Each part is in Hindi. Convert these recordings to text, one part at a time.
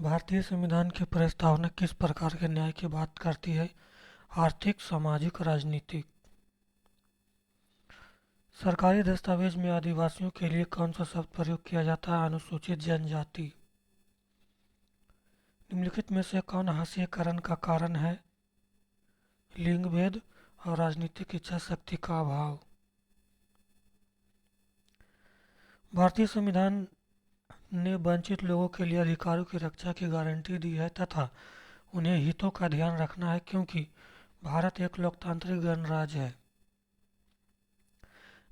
भारतीय संविधान की प्रस्तावना किस प्रकार के न्याय की बात करती है? आर्थिक, सामाजिक, राजनीतिक। सरकारी दस्तावेज में आदिवासियों के लिए कौन सा शब्द प्रयोग किया जाता है? अनुसूचित जनजाति। निम्नलिखित में से कौन हास्यकरण का कारण है? लिंग भेद और राजनीतिक इच्छा शक्ति का अभाव। भारतीय संविधान ने वंचित लोगों के लिए अधिकारों की रक्षा की गारंटी दी है तथा उन्हें हितों का ध्यान रखना है क्योंकि भारत एक लोकतांत्रिक गणराज्य है।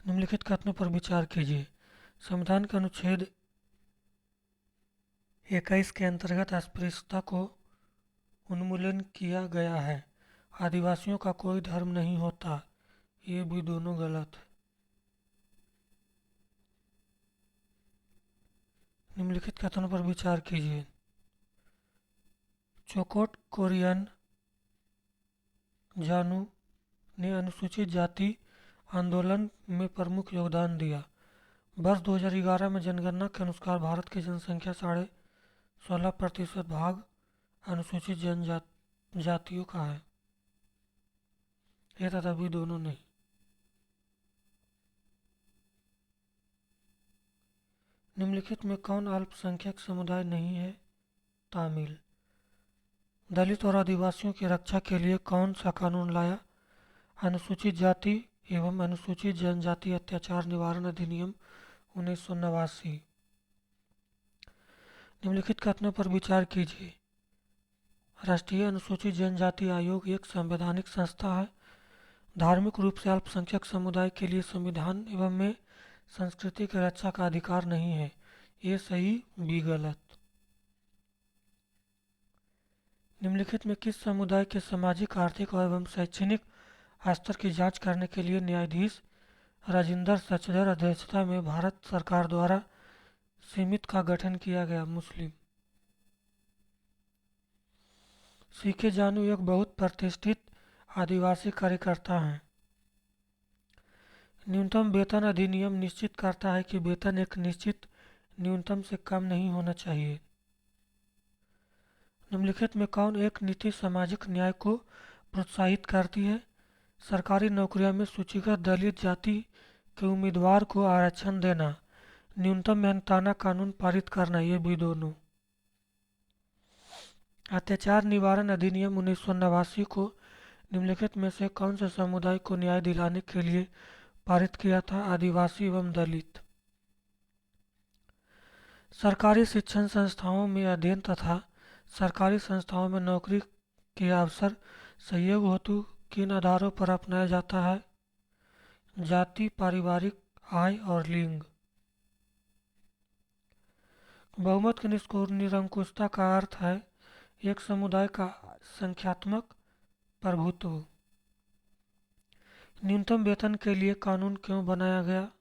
निम्नलिखित कथनों पर विचार कीजिए। संविधान के अनुच्छेद 21 के अंतर्गत अस्पृश्यता को उन्मूलन किया गया है। आदिवासियों का कोई धर्म नहीं होता। ये भी दोनों गलत है। निम्नलिखित कथनों पर विचार कीजिए। चोकोट कोरियन जानू ने अनुसूचित जाति आंदोलन में प्रमुख योगदान दिया। वर्ष 2011 में जनगणना के अनुसार भारत की जनसंख्या 16.5% भाग अनुसूचित जनजातियों का है। ये तथा भी दोनों नहीं। निम्नलिखित में कौन अल्पसंख्यक समुदाय नहीं है? तामिल। दलित और आदिवासियों की रक्षा के लिए कौन सा कानून लाया? अनुसूचित जाति एवं अनुसूचित जनजाति अत्याचार निवारण अधिनियम 1989। निम्नलिखित कथनों पर विचार कीजिए। राष्ट्रीय अनुसूचित जनजाति आयोग एक संवैधानिक संस्था है। धार्मिक रूप से अल्पसंख्यक समुदाय के लिए संविधान एवं में संस्कृति की रक्षा का अधिकार नहीं है। ये सही भी गलत। निम्नलिखित में किस समुदाय के सामाजिक, आर्थिक एवं शैक्षणिक स्तर की जांच करने के लिए न्यायाधीश राजिंदर सचदेव अध्यक्षता में भारत सरकार द्वारा समिति का गठन किया गया? मुस्लिम। सीके जानू एक बहुत प्रतिष्ठित आदिवासी कार्यकर्ता हैं। न्यूनतम वेतन अधिनियम निश्चित करता है कि वेतन एक निश्चित न्यूनतम से कम नहीं होना चाहिए। निम्नलिखित में कौन एक नीति सामाजिक न्याय को प्रोत्साहित करती है? सरकारी नौकरियों में सूचीगत दलित जाति के उम्मीदवार को आरक्षण देना, न्यूनतम मेहनताना कानून पारित करना। ये भी दोनों। अत्याचार निवारण अधिनियम 1989 को निम्नलिखित में से कौन से समुदाय को न्याय दिलाने के लिए पारित किया था? आदिवासी एवं दलित। सरकारी शिक्षण संस्थाओं में अध्ययन तथा सरकारी संस्थाओं में नौकरी के अवसर सहयोग हेतु किन आधारों पर अपनाया जाता है? जाति, पारिवारिक आय और लिंग। बहुमत की निरंकुशता का अर्थ है एक समुदाय का संख्यात्मक प्रभुत्व। न्यूनतम वेतन के लिए कानून क्यों बनाया गया?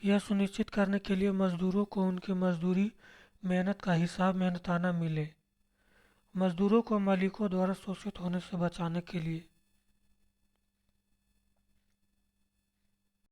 यह सुनिश्चित करने के लिए मजदूरों को उनकी मजदूरी मेहनत का हिसाब मेहनताना मिले। मजदूरों को मालिकों द्वारा शोषित होने से बचाने के लिए।